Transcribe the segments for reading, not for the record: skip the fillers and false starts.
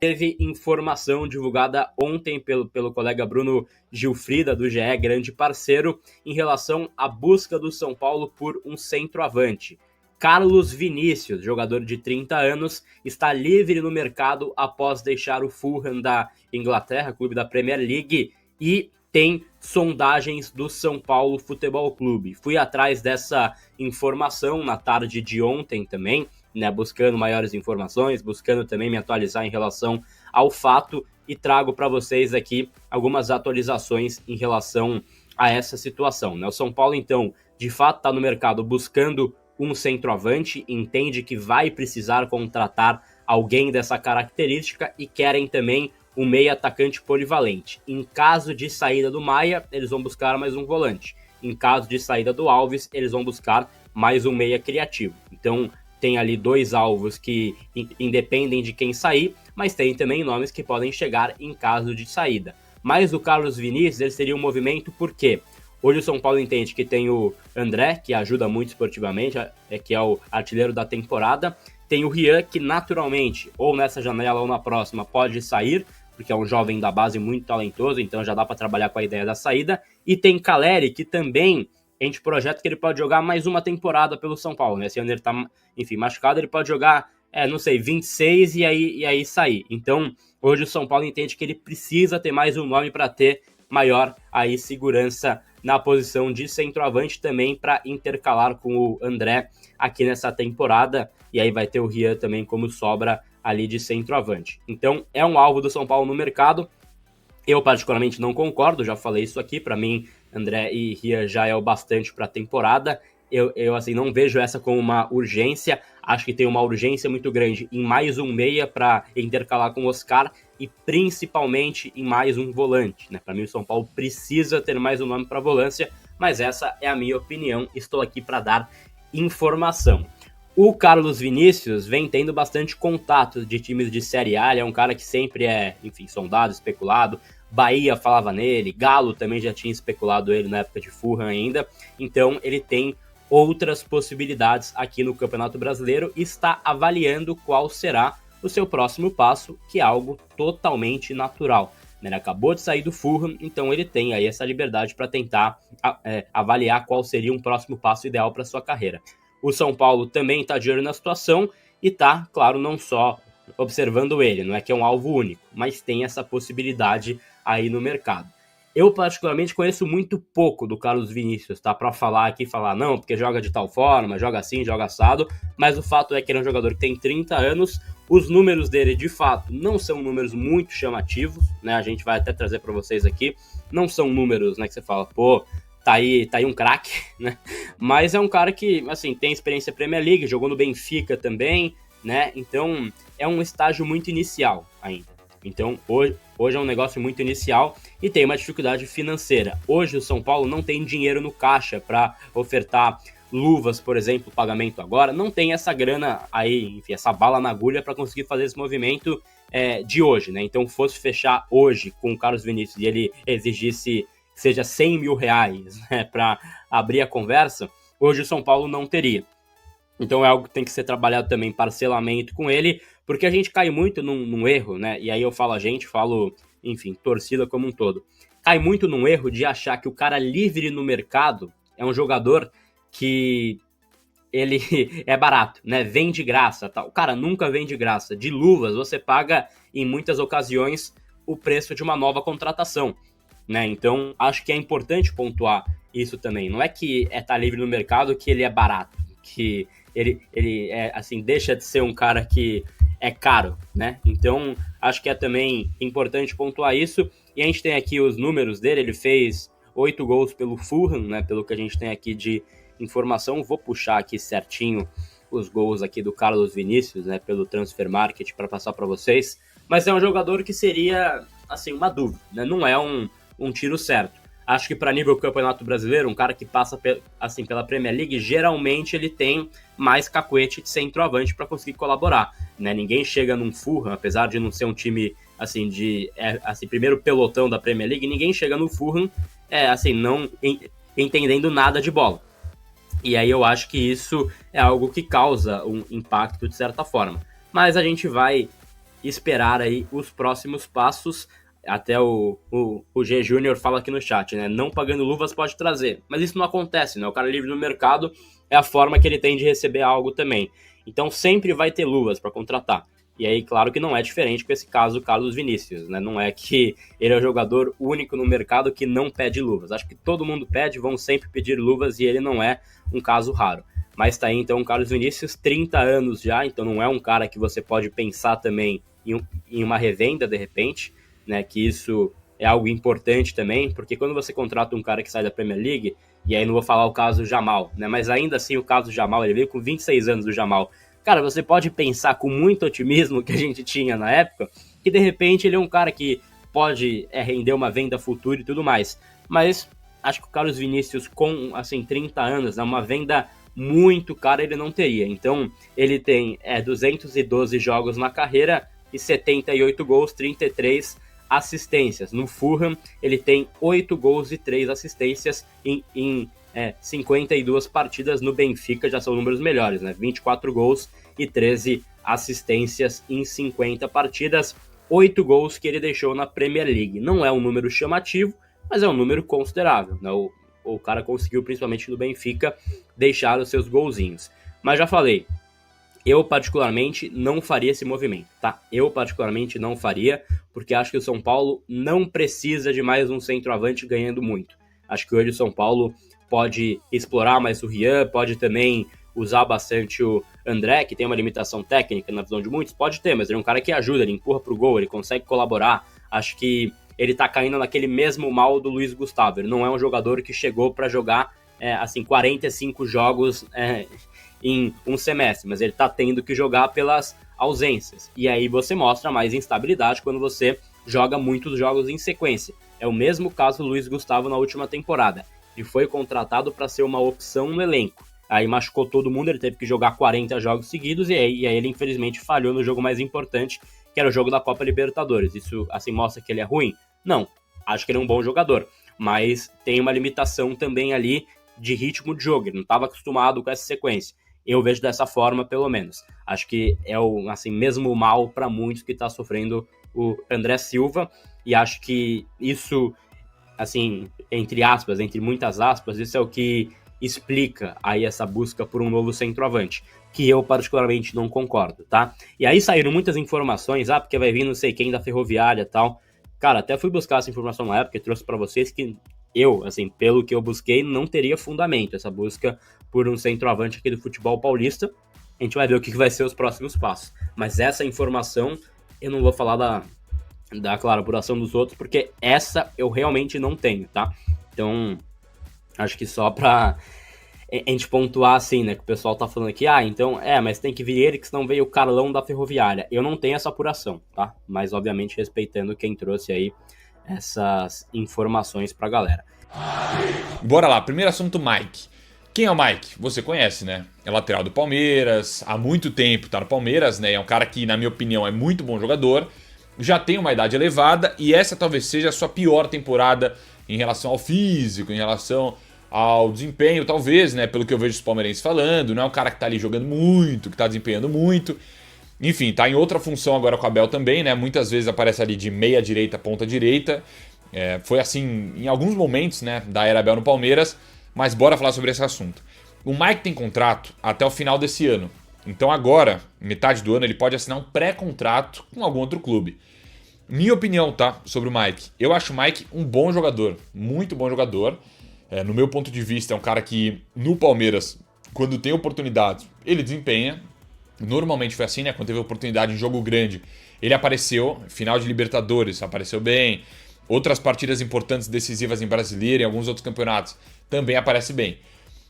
teve informação divulgada ontem pelo colega Bruno Gilfrida, do GE, grande parceiro, em relação à busca do São Paulo por um centroavante. Carlos Vinícius, jogador de 30 anos, está livre no mercado após deixar o Fulham da Inglaterra, clube da Premier League, e tem sondagens do São Paulo Futebol Clube. Fui atrás dessa informação na tarde de ontem também, né, buscando maiores informações, buscando também me atualizar em relação ao fato, e trago para vocês aqui algumas atualizações em relação a essa situação, né? O São Paulo, então, de fato está no mercado buscando um centroavante, entende que vai precisar contratar alguém dessa característica e querem também um meio atacante polivalente. Em caso de saída do Maia, eles vão buscar mais um volante. Em caso de saída do Alves, eles vão buscar mais um meia criativo. Então, tem ali dois alvos que independem de quem sair, mas tem também nomes que podem chegar em caso de saída. Mas o Carlos Vinícius, ele seria um movimento por quê? Hoje o São Paulo entende que tem o André, que ajuda muito esportivamente, que é o artilheiro da temporada. Tem o Rian, que naturalmente, ou nessa janela ou na próxima, pode sair, porque é um jovem da base muito talentoso, então já dá para trabalhar com a ideia da saída. E tem Caleri, que também a gente projeta que ele pode jogar mais uma temporada pelo São Paulo, né? Se ele tá, enfim, machucado, ele pode jogar, 26 e aí sair. Então, hoje o São Paulo entende que ele precisa ter mais um nome para ter maior aí segurança na posição de centroavante, também para intercalar com o André aqui nessa temporada, e aí vai ter o Rian também como sobra ali de centroavante. Então, é um alvo do São Paulo no mercado. Eu particularmente não concordo, já falei isso aqui, para mim André e Rian já é o bastante para a temporada. Eu assim, não vejo essa como uma urgência, acho que tem uma urgência muito grande em mais um meia para intercalar com o Oscar e principalmente em mais um volante, né? Para mim o São Paulo precisa ter mais um nome para volância, mas essa é a minha opinião, estou aqui para dar informação. O Carlos Vinícius vem tendo bastante contato de times de Série A, ele é um cara que sempre é, enfim, sondado, especulado. Bahia falava nele, Galo também já tinha especulado ele na época de Fulham ainda, então ele tem outras possibilidades aqui no Campeonato Brasileiro e está avaliando qual será o seu próximo passo, que é algo totalmente natural. Ele acabou de sair do Fulham, então ele tem aí essa liberdade para tentar avaliar qual seria um próximo passo ideal para sua carreira. O São Paulo também está de olho na situação e está, claro, não só observando ele, não é que é um alvo único, mas tem essa possibilidade aí no mercado. Eu particularmente conheço muito pouco do Carlos Vinícius, tá? Para falar aqui, falar não, porque joga de tal forma, joga assim, joga assado, mas o fato é que ele é um jogador que tem 30 anos, os números dele, de fato, não são números muito chamativos, né? A gente vai até trazer para vocês aqui, não são números, né, que você fala, pô, tá aí um craque, né? Mas é um cara que, assim, tem experiência Premier League, jogou no Benfica também, né? Então, é um estágio muito inicial ainda. Então, hoje é um negócio muito inicial e tem uma dificuldade financeira. Hoje o São Paulo não tem dinheiro no caixa para ofertar luvas, por exemplo, pagamento agora. Não tem essa grana aí, enfim, essa bala na agulha para conseguir fazer esse movimento de hoje, né? Então, fosse fechar hoje com o Carlos Vinícius e ele exigisse que seja 100 mil reais, né, para abrir a conversa, hoje o São Paulo não teria. Então é algo que tem que ser trabalhado também, parcelamento com ele, porque a gente cai muito num erro, né? E aí eu falo enfim, torcida como um todo. Cai muito num erro de achar que o cara livre no mercado é um jogador que ele é barato, né? Vem de graça, tá? O cara nunca vem de graça. De luvas, você paga, em muitas ocasiões, o preço de uma nova contratação, né? Então, acho que é importante pontuar isso também. Não é que tá livre no mercado que ele é barato, que ele assim, deixa de ser um cara que é caro, né? Então, acho que é também importante pontuar isso. E a gente tem aqui os números dele, ele fez 8 gols pelo Fulham, né? Pelo que a gente tem aqui de informação. Vou puxar aqui certinho os gols aqui do Carlos Vinícius, né? Pelo Transfer Market para passar para vocês. Mas é um jogador que seria, assim, uma dúvida, né? Não é um tiro certo. Acho que para nível Campeonato Brasileiro, um cara que passa assim, pela Premier League, geralmente ele tem mais cacuete de centroavante para conseguir colaborar, né? Ninguém chega num Fulham, apesar de não ser um time assim primeiro pelotão da Premier League, ninguém chega no Fulham assim, não entendendo nada de bola. E aí eu acho que isso é algo que causa um impacto de certa forma. Mas a gente vai esperar aí os próximos passos. Até o G Júnior fala aqui no chat, né? Não pagando luvas pode trazer. Mas isso não acontece, né? O cara livre no mercado é a forma que ele tem de receber algo também. Então sempre vai ter luvas para contratar. E aí, claro que não é diferente com esse caso do Carlos Vinícius, né? Não é que ele é o jogador único no mercado que não pede luvas. Acho que todo mundo pede, vão sempre pedir luvas e ele não é um caso raro. Mas tá aí então o Carlos Vinícius, 30 anos já, então não é um cara que você pode pensar também em uma revenda de repente, né? Que isso é algo importante também, porque quando você contrata um cara que sai da Premier League, e aí não vou falar o caso Jamal, né? Mas ainda assim o caso Jamal, ele veio com 26 anos do Jamal. Cara, você pode pensar com muito otimismo que a gente tinha na época, que de repente ele é um cara que pode render uma venda futura e tudo mais. Mas acho que o Carlos Vinícius com, assim, 30 anos, né, uma venda muito cara ele não teria. Então ele tem 212 jogos na carreira e 78 gols, 33 assistências. No Fulham ele tem 8 gols e 3 assistências em 52 partidas. No Benfica já são números melhores, né? 24 gols e 13 assistências em 50 partidas, 8 gols que ele deixou na Premier League. Não é um número chamativo, mas é um número considerável, né? O cara conseguiu, principalmente no Benfica, deixar os seus golzinhos. Mas já falei, eu particularmente não faria esse movimento, tá? Eu particularmente não faria, porque acho que o São Paulo não precisa de mais um centroavante ganhando muito. Acho que hoje o São Paulo pode explorar mais o Rian, pode também usar bastante o André, que tem uma limitação técnica na visão de muitos, pode ter, mas ele é um cara que ajuda, ele empurra pro gol, ele consegue colaborar. Acho que ele tá caindo naquele mesmo mal do Luiz Gustavo. Ele não é um jogador que chegou para jogar 45 jogos em um semestre, mas ele tá tendo que jogar pelas ausências. E aí você mostra mais instabilidade quando você joga muitos jogos em sequência. É o mesmo caso do Luiz Gustavo na última temporada. Ele foi contratado para ser uma opção no elenco. Aí machucou todo mundo, ele teve que jogar 40 jogos seguidos e aí ele infelizmente falhou no jogo mais importante, que era o jogo da Copa Libertadores. Isso assim mostra que ele é ruim? Não, acho que ele é um bom jogador, mas tem uma limitação também ali de ritmo de jogo, ele não estava acostumado com essa sequência. Eu vejo dessa forma, pelo menos. Acho que é o assim, mesmo mal para muitos que está sofrendo o André Silva, e acho que isso, assim, entre aspas, entre muitas aspas, isso é o que explica aí essa busca por um novo centroavante, que eu particularmente não concordo, tá? E aí saíram muitas informações, porque vai vir não sei quem da Ferroviária e tal. Cara, até fui buscar essa informação na época e trouxe para vocês que eu, assim, pelo que eu busquei, não teria fundamento essa busca por um centroavante aqui do futebol paulista. A gente vai ver o que vai ser os próximos passos. Mas essa informação, eu não vou falar da apuração dos outros, porque essa eu realmente não tenho, tá? Então, acho que só pra a gente pontuar assim, né, que o pessoal tá falando aqui, então, mas tem que vir ele, que senão veio o Carlão da Ferroviária. Eu não tenho essa apuração, tá? Mas, obviamente, respeitando quem trouxe aí essas informações pra galera. Bora lá, primeiro assunto, Mike. Quem é o Mike? Você conhece, né? É lateral do Palmeiras, há muito tempo tá no Palmeiras, né? É um cara que, na minha opinião, é muito bom jogador, já tem uma idade elevada e essa talvez seja a sua pior temporada em relação ao físico, em relação ao desempenho, talvez, né? Pelo que eu vejo os palmeirenses falando, não é um cara que tá ali jogando muito, que tá desempenhando muito. Enfim, tá em outra função agora com o Abel também, né? Muitas vezes aparece ali de meia direita, ponta direita. Foi assim em alguns momentos, né, da era Abel no Palmeiras, mas bora falar sobre esse assunto. O Mike tem contrato até o final desse ano. Então agora, metade do ano, ele pode assinar um pré-contrato com algum outro clube. Minha opinião, tá, sobre o Mike. Eu acho o Mike um bom jogador, muito bom jogador. No meu ponto de vista, é um cara que no Palmeiras, quando tem oportunidade, ele desempenha. Normalmente foi assim, né? Quando teve oportunidade em jogo grande, ele apareceu. Final de Libertadores, apareceu bem. Outras partidas importantes, decisivas em Brasileiro e em alguns outros campeonatos, também aparece bem.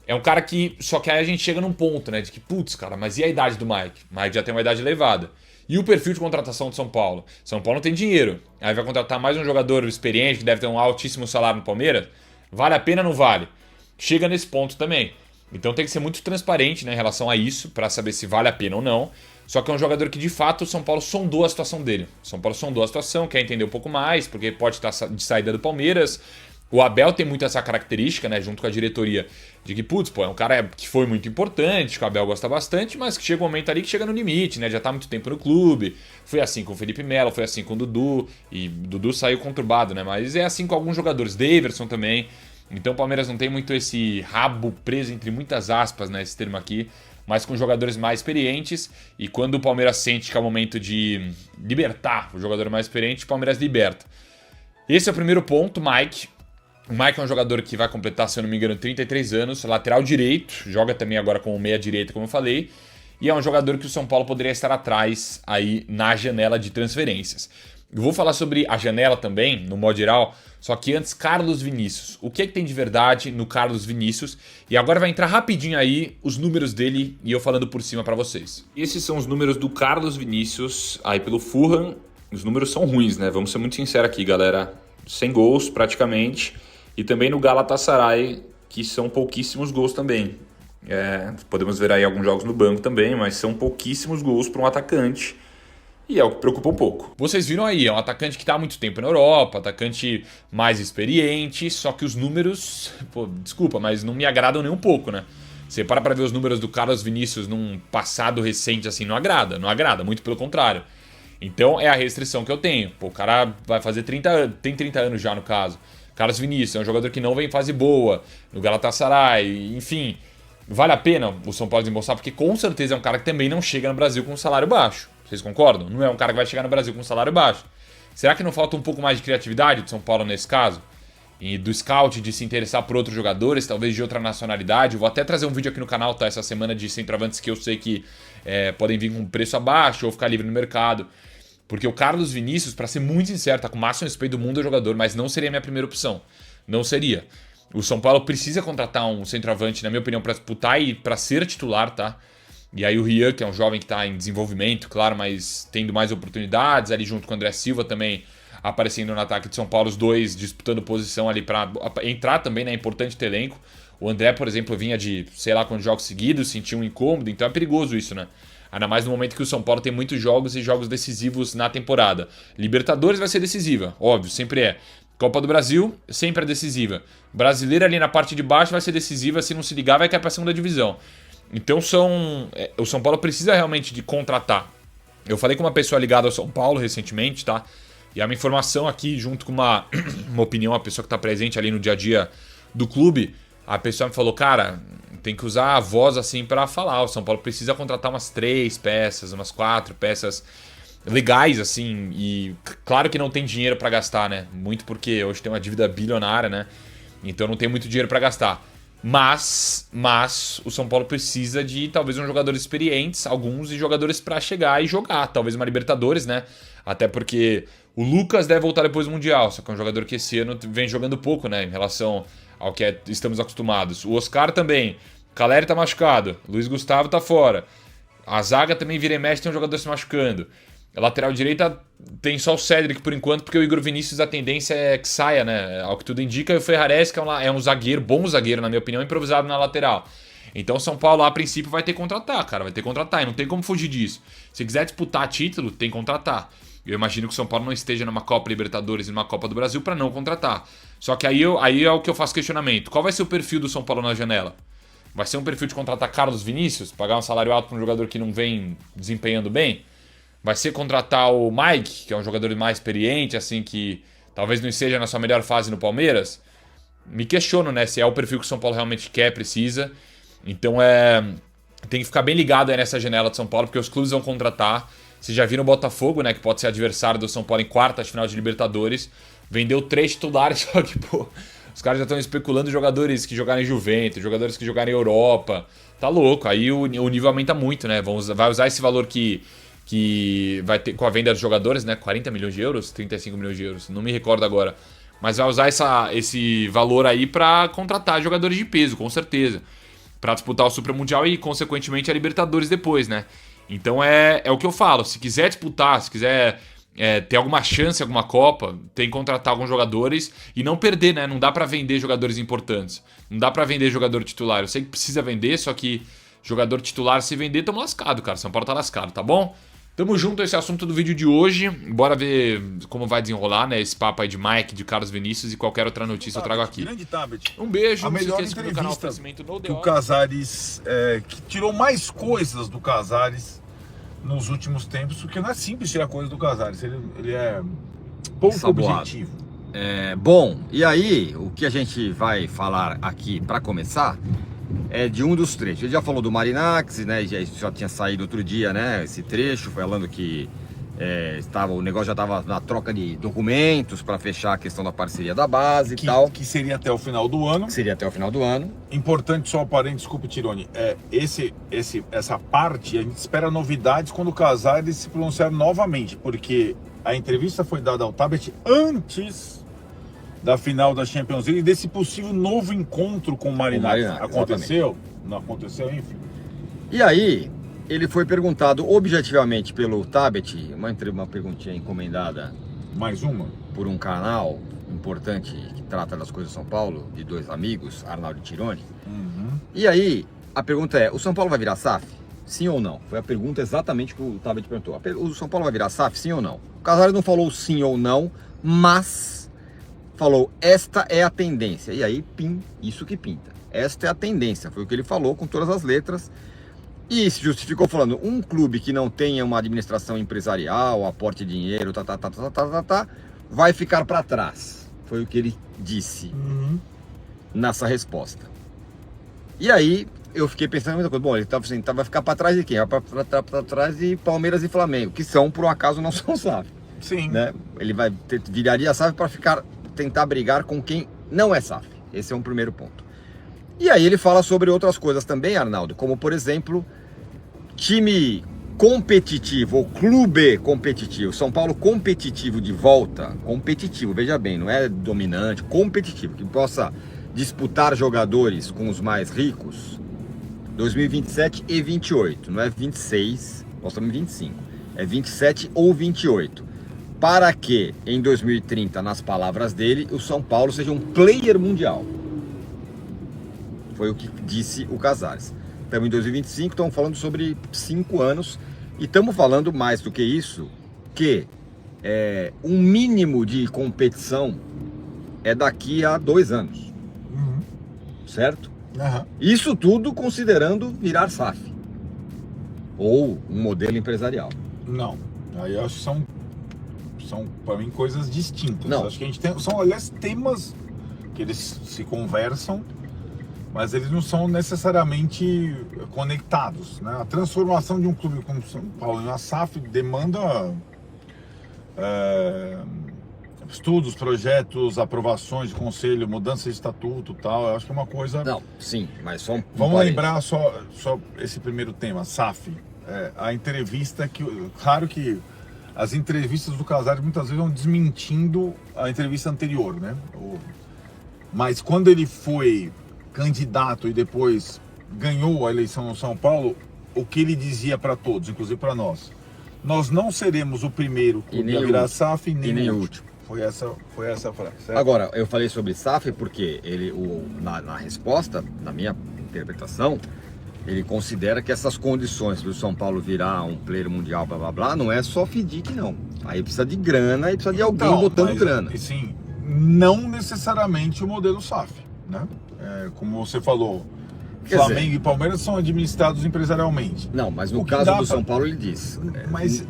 É um cara que... Só que aí a gente chega num ponto, né? De que, putz, cara, mas e a idade do Mike? O Mike já tem uma idade elevada. E o perfil de contratação de São Paulo? São Paulo não tem dinheiro. Aí vai contratar mais um jogador experiente, que deve ter um altíssimo salário no Palmeiras. Vale a pena ou não vale? Chega nesse ponto também. Então tem que ser muito transparente, né, em relação a isso, para saber se vale a pena ou não. Só que é um jogador que, de fato, o São Paulo sondou a situação dele. O São Paulo sondou a situação, quer entender um pouco mais, porque pode estar de saída do Palmeiras. O Abel tem muito essa característica, né, junto com a diretoria, de que, putz, pô, é um cara que foi muito importante, que o Abel gosta bastante, mas que chega um momento ali que chega no limite, né, já tá há muito tempo no clube. Foi assim com o Felipe Melo, foi assim com o Dudu, e o Dudu saiu conturbado, né, mas é assim com alguns jogadores, Daverson também. Então o Palmeiras não tem muito esse rabo preso entre muitas aspas, né, esse termo aqui, mas com jogadores mais experientes, e quando o Palmeiras sente que é o momento de libertar o jogador mais experiente, o Palmeiras liberta. Esse é o primeiro ponto, Mike. O Mike é um jogador que vai completar, se eu não me engano, 33 anos, lateral direito, joga também agora como meia direita, como eu falei, e é um jogador que o São Paulo poderia estar atrás aí na janela de transferências. Eu vou falar sobre a janela também, no modo geral, só que antes, Carlos Vinícius. O que é que tem de verdade no Carlos Vinícius? E agora vai entrar rapidinho aí os números dele e eu falando por cima para vocês. Esses são os números do Carlos Vinícius aí pelo Fulham. Os números são ruins, né? Vamos ser muito sinceros aqui, galera. 100 gols praticamente. E também no Galatasaray, que são pouquíssimos gols também. Podemos ver aí alguns jogos no banco também, mas são pouquíssimos gols para um atacante. E é o que preocupa um pouco. Vocês viram aí, é um atacante que está há muito tempo na Europa, atacante mais experiente, só que os números, pô, desculpa, mas não me agradam nem um pouco, né? Você para ver os números do Carlos Vinícius num passado recente assim, não agrada, muito pelo contrário. Então é a restrição que eu tenho. Pô, o cara vai fazer 30 anos já no caso. Carlos Vinícius é um jogador que não vem em fase boa, no Galatasaray, enfim. Vale a pena o São Paulo desembolsar, porque com certeza é um cara que também não chega no Brasil com um salário baixo. Vocês concordam? Não é um cara que vai chegar no Brasil com um salário baixo. Será que não falta um pouco mais de criatividade do São Paulo nesse caso? E do scout de se interessar por outros jogadores, talvez de outra nacionalidade. Eu vou até trazer um vídeo aqui no canal, tá? Essa semana de centroavantes que eu sei que podem vir com preço abaixo ou ficar livre no mercado. Porque o Carlos Vinícius, para ser muito sincero, tá com o máximo respeito do mundo ao jogador, mas não seria a minha primeira opção. Não seria. O São Paulo precisa contratar um centroavante, na minha opinião, para disputar e para ser titular, tá? E aí o Rian, que é um jovem que está em desenvolvimento, claro, mas tendo mais oportunidades, ali junto com o André Silva também aparecendo no ataque de São Paulo, os dois disputando posição ali para entrar também, né? É importante ter elenco. O André, por exemplo, vinha de sei lá quantos jogos seguidos, sentiu um incômodo, então é perigoso isso, né? Ainda mais no momento que o São Paulo tem muitos jogos e jogos decisivos na temporada. Libertadores vai ser decisiva, óbvio, sempre é. Copa do Brasil sempre é decisiva. Brasileira ali na parte de baixo vai ser decisiva, se não se ligar vai cair para a segunda divisão. Então o São Paulo precisa realmente de contratar. Eu falei com uma pessoa ligada ao São Paulo recentemente, tá? E a minha informação aqui, junto com uma opinião, uma pessoa que está presente ali no dia a dia do clube, a pessoa me falou, cara, tem que usar a voz assim para falar. O São Paulo precisa contratar umas 3 peças, umas 4 peças legais, assim. E claro que não tem dinheiro para gastar, né? Muito porque hoje tem uma dívida bilionária, né? Então não tem muito dinheiro para gastar. Mas o São Paulo precisa de talvez uns jogadores experientes, alguns, e jogadores para chegar e jogar. Talvez uma Libertadores, né? Até porque o Lucas deve voltar depois do Mundial, só que é um jogador que esse ano vem jogando pouco, né? Em relação ao que estamos acostumados. O Oscar também. Caleri tá machucado. Luiz Gustavo tá fora. A zaga também vira e mexe, tem um jogador se machucando. A lateral direita tem só o Cédric por enquanto, porque o Igor Vinícius a tendência é que saia, né? Ao que tudo indica, e o Ferrares, que é um zagueiro, bom zagueiro, na minha opinião, improvisado na lateral. Então o São Paulo, a princípio, vai ter que contratar, cara. Vai ter que contratar, e não tem como fugir disso. Se quiser disputar título, tem que contratar. Eu imagino que o São Paulo não esteja numa Copa Libertadores e numa Copa do Brasil para não contratar. Só que aí é o que eu faço questionamento. Qual vai ser o perfil do São Paulo na janela? Vai ser um perfil de contratar Carlos Vinícius? Pagar um salário alto para um jogador que não vem desempenhando bem? Vai ser contratar o Mike, que é um jogador mais experiente, assim, que talvez não esteja na sua melhor fase no Palmeiras? Me questiono, né, se é o perfil que o São Paulo realmente quer, precisa. Então tem que ficar bem ligado aí nessa janela de São Paulo, porque os clubes vão contratar. Vocês já viram o Botafogo, né, que pode ser adversário do São Paulo em quarta de final de Libertadores. Vendeu 3 titulares, só que, pô, os caras já estão especulando jogadores que jogarem em Juventus, jogadores que jogarem em Europa. Tá louco, aí o nível aumenta muito, né? Vai usar esse valor que vai ter com a venda dos jogadores, né? 40 milhões de euros, 35 milhões de euros, não me recordo agora. Mas vai usar esse valor aí para contratar jogadores de peso, com certeza. Para disputar o Super Mundial e, consequentemente, a Libertadores depois, né? Então é o que eu falo. Se quiser disputar, se quiser ter alguma chance, alguma Copa, tem que contratar alguns jogadores e não perder, né? Não dá para vender jogadores importantes. Não dá para vender jogador titular. Eu sei que precisa vender, só que jogador titular, se vender, tamo lascado, cara. São Paulo tá lascado, tá bom? Tamo junto, esse é o assunto do vídeo de hoje. Bora ver como vai desenrolar, né? Esse papo aí de Mike, de Carlos Vinícius e qualquer outra notícia eu trago aqui. Grande Tabet. Um beijo, A não se melhor esqueça do canal entrevista Oferecimento no que o Casares, que tirou mais coisas do Casares nos últimos tempos, porque não é simples tirar coisas do Casares, ele é pouco Saboado. objetivo. Bom, e aí o que a gente vai falar aqui para começar é de um dos trechos. Ele já falou do Marinax, né? Já tinha saído outro dia, né? Esse trecho falando que o negócio já estava na troca de documentos para fechar a questão da parceria da base e tal. Que seria até o final do ano. Seria até o final do ano. Importante só parênteses, desculpe, Tironi, essa parte, a gente espera novidades quando o Casares se pronunciar novamente, porque a entrevista foi dada ao Tabet antes da final da Champions League e desse possível novo encontro com o Marinax. Aconteceu? Exatamente. Não aconteceu, enfim. E aí, ele foi perguntado objetivamente pelo Tabet, uma perguntinha encomendada. Mais uma? Por um canal importante que trata das coisas de São Paulo, de dois amigos, Arnaldo e Tironi. Uhum. E aí, a pergunta é, o São Paulo vai virar SAF? Sim ou não? Foi a pergunta exatamente que o Tabet perguntou. O São Paulo vai virar SAF? Sim ou não? O Casares não falou sim ou não, mas falou, esta é a tendência. E aí, isso que pinta. Esta é a tendência, foi o que ele falou com todas as letras. E se justificou falando, um clube que não tenha uma administração empresarial, aporte de dinheiro, vai ficar para trás. Foi o que ele disse nessa resposta. E aí, eu fiquei pensando a mesma coisa. Bom, ele estava assim, vai ficar para trás de quem? Vai para trás de Palmeiras e Flamengo, que são, por um acaso, não são SAF. Sim. Né? Ele viraria SAF para tentar brigar com quem não é SAF. Esse é um primeiro ponto. E aí ele fala sobre outras coisas também, Arnaldo, como por exemplo, time competitivo, ou clube competitivo, São Paulo competitivo de volta, competitivo, veja bem, não é dominante, competitivo, que possa disputar jogadores com os mais ricos, 2027 e 28, não é 26, nós estamos em 25, é 27 ou 28. Para que, em 2030, nas palavras dele, o São Paulo seja um player mundial. Foi o que disse o Casares. Estamos em 2025, estamos falando sobre 5 anos. E estamos falando mais do que isso, que um mínimo de competição é daqui a 2 anos. Certo? Isso tudo considerando virar SAF. Ou um modelo empresarial. Não, aí eu acho que são para mim coisas distintas. Não. Acho que a gente são, aliás, temas que eles se conversam, mas eles não são necessariamente conectados, né? A transformação de um clube como São Paulo em uma SAF demanda estudos, projetos, aprovações de conselho, mudança de estatuto e tal. Eu acho que é uma coisa... Não, sim, mas só Vamos lembrar só esse primeiro tema, SAF. A entrevista que... Claro que as entrevistas do Casares muitas vezes vão desmentindo a entrevista anterior, né? Mas quando ele foi candidato e depois ganhou a eleição no São Paulo, o que ele dizia para todos, inclusive para nós não seremos o primeiro clube a virar SAF e nem o último. Foi essa a frase, certo? Agora, eu falei sobre SAF porque na resposta, na minha interpretação, ele considera que essas condições do São Paulo virar um player mundial, blá blá blá, não é só FDIC, não. Aí precisa de grana e precisa de alguém botando grana. Sim, não necessariamente o modelo SAF, né? Como você falou, Flamengo e Palmeiras são administrados empresarialmente. Não, mas no caso do São Paulo ele diz. Mas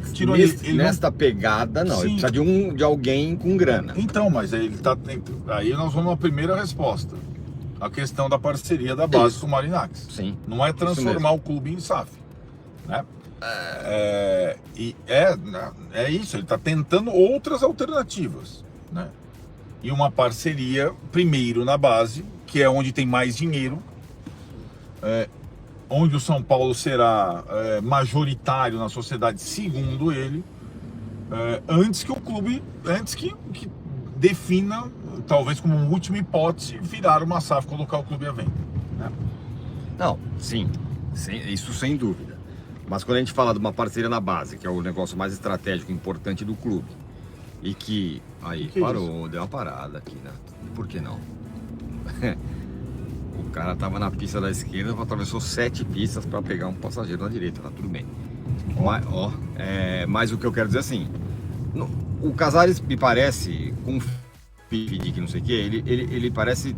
nesta pegada, não. Ele precisa de alguém com grana. Então, mas aí nós vamos na primeira resposta. A questão da parceria da base com o Marinax. Sim. Não é transformar o clube em SAF, né? Isso, ele está tentando outras alternativas, né? E uma parceria, primeiro na base, que é onde tem mais dinheiro, onde o São Paulo será majoritário na sociedade, segundo ele, antes que defina, talvez como última hipótese, virar uma SAF, colocar o clube à venda, né? Não, sim, isso sem dúvida. Mas quando a gente fala de uma parceria na base, que é o negócio mais estratégico e importante do clube, e que... Aí, parou, deu uma parada aqui, né? Por que não? O cara tava na pista da esquerda, atravessou 7 pistas para pegar um passageiro na direita, tá tudo bem. Mas o que eu quero dizer assim, o Casares me parece, com o Fidik, não sei o que, ele parece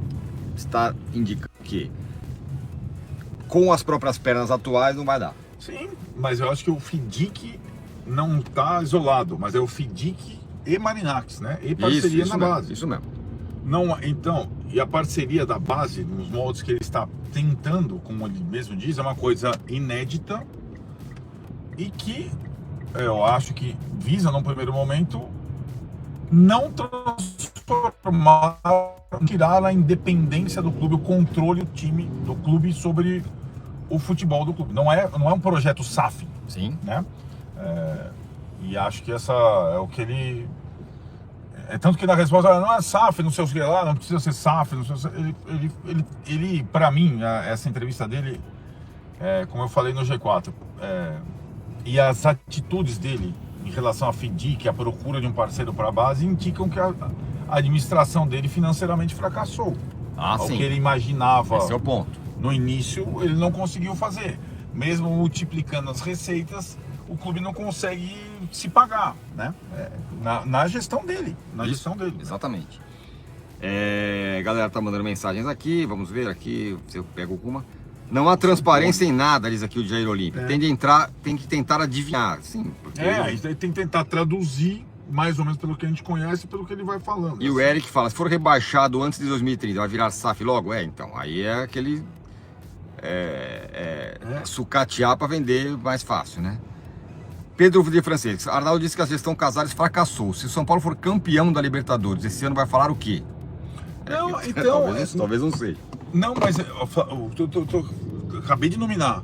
estar indicando que com as próprias pernas atuais não vai dar. Sim, mas eu acho que o Fidik não está isolado, mas é o Fidik e Marinakis, né? E parceria isso na mesmo, base. Isso mesmo. Não, então, e a parceria da base, nos moldes que ele está tentando, como ele mesmo diz, é uma coisa inédita e que eu acho que visa, num primeiro momento, não transformar, tirar a independência do clube, o controle do time, do clube sobre o futebol do clube. Não é um projeto SAF, Sim. né? E acho que essa é o que ele... tanto que na resposta, não é SAF, não sei o que lá, não precisa ser SAF, não sei, ele para mim, essa entrevista dele, como eu falei no G4, e as atitudes dele em relação à Fidik, a procura de um parceiro para a base, indicam que a administração dele financeiramente fracassou. O Sim. que ele imaginava Esse é o ponto. no início, ele não conseguiu fazer. Mesmo multiplicando as receitas, o clube não consegue se pagar, né? Na gestão dele. Gestão dele. Exatamente. A galera tá mandando mensagens aqui, vamos ver aqui, se eu pego alguma. Não há transparência em nada, diz aqui o Jair Olímpio. Tem que tentar adivinhar, sim. Porque Aí tem que tentar traduzir mais ou menos pelo que a gente conhece, pelo que ele vai falando. E o Eric fala, se for rebaixado antes de 2030, vai virar SAF logo? Então, aí é aquele sucatear para vender mais fácil, né? Pedro de Francisco, Arnaldo disse que a gestão Casares fracassou. Se o São Paulo for campeão da Libertadores, esse ano vai falar o quê? Não, então... talvez não sei. Não, mas eu acabei de nominar.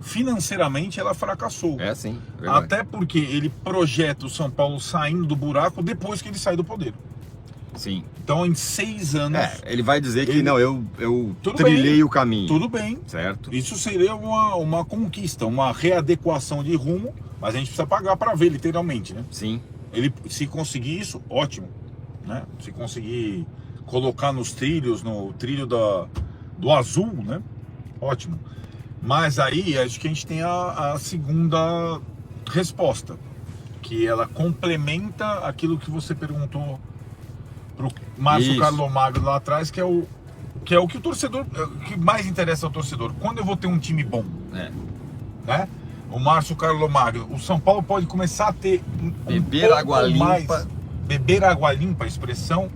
Financeiramente ela fracassou. Sim. Até porque ele projeta o São Paulo saindo do buraco depois que ele sai do poder. Sim. Então em 6 anos... ele vai dizer que não, eu Tudo trilhei bem, o caminho. Tudo bem. Certo. Isso seria uma conquista, uma readequação de rumo, mas a gente precisa pagar para ver, literalmente, né? Sim. Ele, se conseguir isso, ótimo, né? Se conseguir colocar nos trilhos, no trilho do azul, né? Ótimo. Mas aí acho que a gente tem a segunda resposta, que ela complementa aquilo que você perguntou pro Márcio Carlomagno lá atrás, que é o que o torcedor, que mais interessa ao torcedor. Quando eu vou ter um time bom, né? O Márcio Carlomagno, o São Paulo pode começar a ter beber água limpa, beber água limpa, a expressão,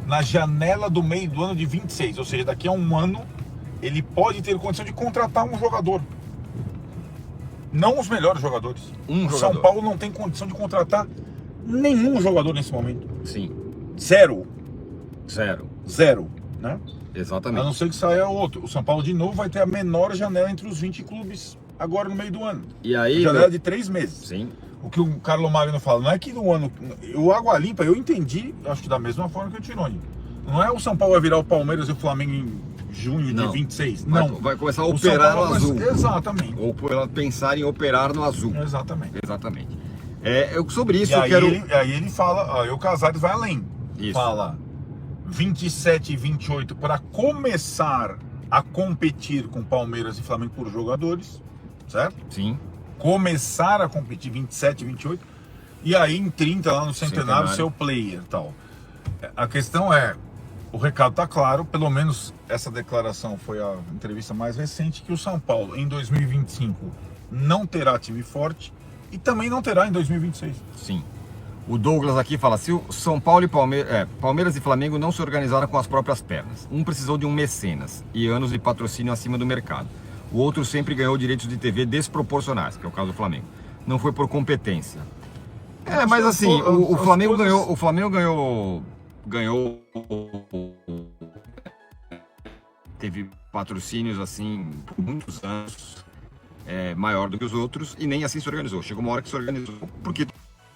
na janela do meio do ano de 26, ou seja, daqui a um ano ele pode ter condição de contratar um jogador. Não os melhores jogadores. São Paulo não tem condição de contratar nenhum jogador nesse momento. Sim. Zero, né? Exatamente. A não ser que saia outro. O São Paulo de novo vai ter a menor janela entre os 20 clubes agora no meio do ano. E aí, janela de 3 meses. Sim. O que o Carlos Magno fala, não é que no ano... O Água Limpa, eu entendi, acho que da mesma forma que o Tironi. Não é o São Paulo vai virar o Palmeiras e o Flamengo em junho de 26. Não. Vai começar a operar no azul. Exatamente. Ou pensar em operar no azul. Exatamente. Sobre isso e eu aí quero... aí ele fala, aí o Casares vai além. Isso. Fala 27 e 28 para começar a competir com Palmeiras e Flamengo por jogadores, certo? Sim. Começar a competir 27 e 28 e aí em 30 lá no Centenário ser o player e tal. A questão é, o recado tá claro, pelo menos essa declaração foi a entrevista mais recente, que o São Paulo em 2025 não terá time forte e também não terá em 2026. Sim. O Douglas aqui fala, se o São Paulo e Palmeiras e Flamengo não se organizaram com as próprias pernas, um precisou de um mecenas e anos de patrocínio acima do mercado. O outro sempre ganhou direitos de TV desproporcionais, que é o caso do Flamengo. Não foi por competência. Mas assim, o Flamengo ganhou... O Flamengo ganhou... Teve patrocínios assim por muitos anos, maior do que os outros, e nem assim se organizou. Chegou uma hora que se organizou porque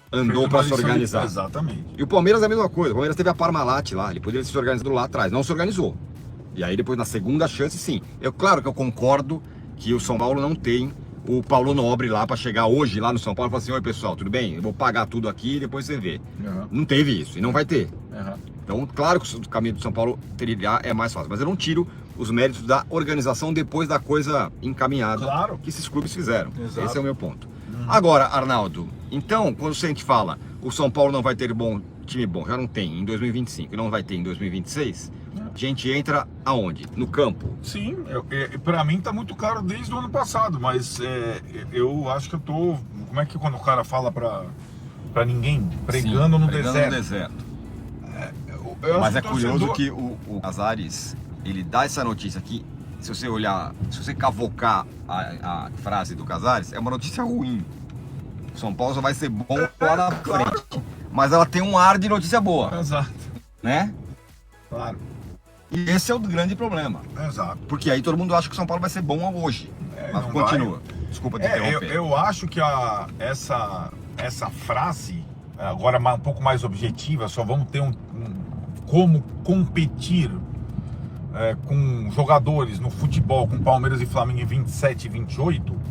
andou para se organizar. Exatamente. E o Palmeiras é a mesma coisa. O Palmeiras teve a Parmalat lá, ele poderia ter se organizado lá atrás, não se organizou. E aí depois na segunda chance, sim. Claro que eu concordo que o São Paulo não tem o Paulo Nobre lá para chegar hoje lá no São Paulo e falar assim, oi pessoal, tudo bem? Eu vou pagar tudo aqui e depois você vê. Não teve isso e não vai ter. Então, claro que o caminho do São Paulo trilhar é mais fácil, mas eu não tiro os méritos da organização depois da coisa encaminhada que esses clubes fizeram. Esse é o meu ponto. Agora, Arnaldo, então, quando a gente fala o São Paulo não vai ter time bom, já não tem em 2025 e não vai ter em 2026, a gente entra aonde? No campo. Sim, pra mim tá muito claro desde o ano passado, mas eu acho que eu tô... Como é que quando o cara fala pra ninguém? Pregando no deserto. Mas é curioso que o Casares, ele dá essa notícia aqui, se você olhar, se você cavocar a frase do Casares, é uma notícia ruim. O São Paulo só vai ser bom lá na frente. Mas ela tem um ar de notícia boa. Exato. Né? Claro. E esse é o grande problema. Exato. Porque aí todo mundo acha que o São Paulo vai ser bom hoje. Mas continua. Desculpa te interromper. Eu acho que essa frase, agora um pouco mais objetiva, só vamos ter como competir com jogadores no futebol, com Palmeiras e Flamengo em 27 e 28,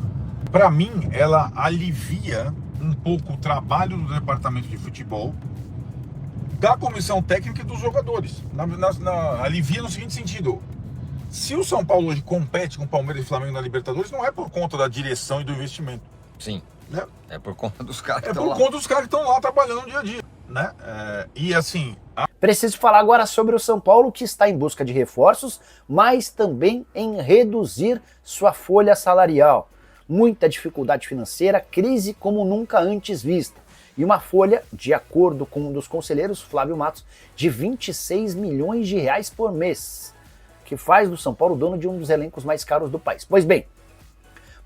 para mim ela alivia um pouco o trabalho do departamento de futebol, da comissão técnica e dos jogadores. Alivia no seguinte sentido: se o São Paulo hoje compete com o Palmeiras e Flamengo na Libertadores, não é por conta da direção e do investimento. Sim. Né? É por conta dos caras que estão lá. É por conta dos caras que estão lá trabalhando no dia a dia. Né? E assim... Preciso falar agora sobre o São Paulo, que está em busca de reforços, mas também em reduzir sua folha salarial. Muita dificuldade financeira, crise como nunca antes vista. E uma folha, de acordo com um dos conselheiros, Flávio Matos, de 26 milhões de reais por mês, que faz do São Paulo dono de um dos elencos mais caros do país. Pois bem,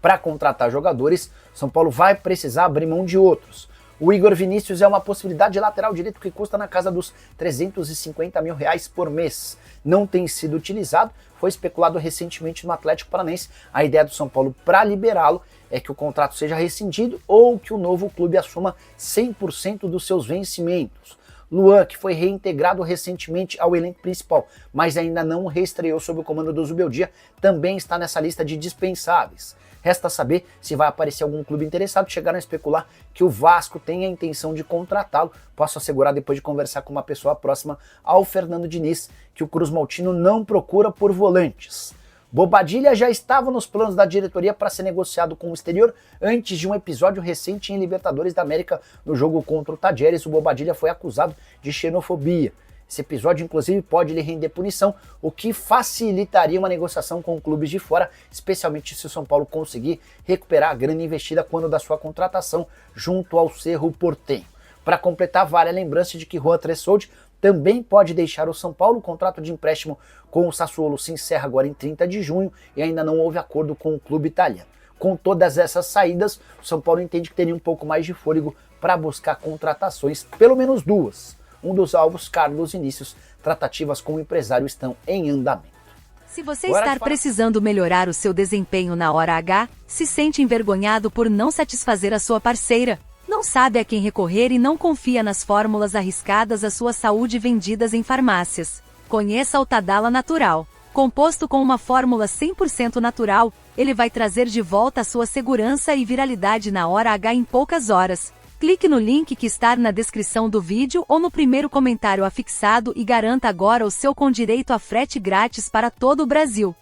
para contratar jogadores, São Paulo vai precisar abrir mão de outros. O Igor Vinícius é uma possibilidade de lateral direito que custa na casa dos 350 mil reais por mês. Não tem sido utilizado, foi especulado recentemente no Atlético Paranaense. A ideia do São Paulo para liberá-lo é que o contrato seja rescindido ou que o novo clube assuma 100% dos seus vencimentos. Luan, que foi reintegrado recentemente ao elenco principal, mas ainda não reestreou sob o comando do Zubeldia, também está nessa lista de dispensáveis. Resta saber se vai aparecer algum clube interessado. Chegaram a especular que o Vasco tem a intenção de contratá-lo. Posso assegurar, depois de conversar com uma pessoa próxima ao Fernando Diniz, que o Cruz Maltino não procura por volantes. Bobadilla já estava nos planos da diretoria para ser negociado com o exterior antes de um episódio recente em Libertadores da América. No jogo contra o Tajeres, o Bobadilla foi acusado de xenofobia. Esse episódio, inclusive, pode lhe render punição, o que facilitaria uma negociação com clubes de fora, especialmente se o São Paulo conseguir recuperar a grana investida quando da sua contratação junto ao Cerro Porteño. Para completar, vale a lembrança de que Juan Tressoldi também pode deixar o São Paulo. O contrato de empréstimo com o Sassuolo se encerra agora em 30 de junho e ainda não houve acordo com o clube italiano. Com todas essas saídas, o São Paulo entende que teria um pouco mais de fôlego para buscar contratações, pelo menos duas. Um dos alvos, Carlos Vinícius. Tratativas com o empresário estão em andamento. Se você está precisando melhorar o seu desempenho na hora H, se sente envergonhado por não satisfazer a sua parceira, não sabe a quem recorrer e não confia nas fórmulas arriscadas à sua saúde vendidas em farmácias, conheça o Tadala Natural. Composto com uma fórmula 100% natural, ele vai trazer de volta a sua segurança e viralidade na hora H em poucas horas. Clique no link que está na descrição do vídeo ou no primeiro comentário afixado e garanta agora o seu com direito a frete grátis para todo o Brasil.